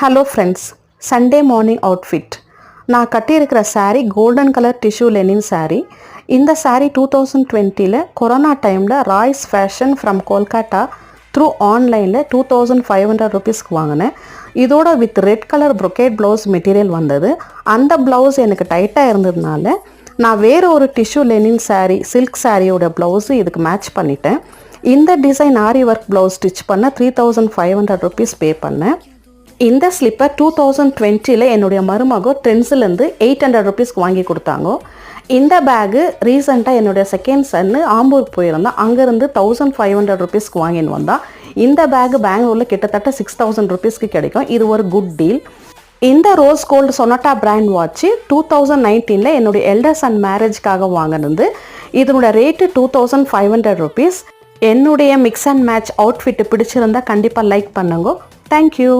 Hello friends, Sunday morning outfit. நான் கட்டியிருக்கிற sari golden colour tissue linen sari. இந்த சாரீ 2020 கொரோனா டைமில் Roy's fashion from Kolkata through ஆன்லைனில் 2500 ருபீஸ்க்கு வாங்கினேன். இதோட with red colour brocade blouse material வந்தது. அந்த ப்ளவுஸ் எனக்கு டைட்டாக இருந்ததுனால நான் வேறு ஒரு டிஷ்யூ லெனின் சாரீ சில்க் சாரியோட ப்ளவுஸு இதுக்கு மேட்ச் பண்ணிட்டேன். இந்த design aari work blouse stitch பண்ண 3500 ருபீஸ் பே பண்ணேன். இந்த ஸ்லிப்பர் 2020 என்னுடைய மருமகோ ட்ரெண்ட்ஸ்லேருந்து 800 ருபீஸ்க்கு வாங்கி கொடுத்தாங்க. இந்த பேகு ரீசெண்டாக என்னுடைய செகண்ட் சன்னு ஆம்பூர் போயிருந்தான், அங்கேருந்து 1500 ருபீஸ்க்கு வாங்கின்னு வந்தான். இந்த பேகு பெங்களூரில் கிட்டத்தட்ட 6000 ருபீஸ்க்கு கிடைக்கும். இது ஒரு குட் டீல். இந்த ரோஸ் கோல்டு சொனட்டா பிராண்ட் வாட்ச்சு 2019 என்னுடைய எல்டர் சன் மேரேஜ்க்காக வாங்கினது. இதனோட ரேட்டு 2500 ருபீஸ். என்னுடைய மிக்ஸ் அண்ட் மேட்ச் அவுட்ஃபிட்டு பிடிச்சிருந்தா கண்டிப்பாக லைக் பண்ணுங்க. தேங்க்யூ.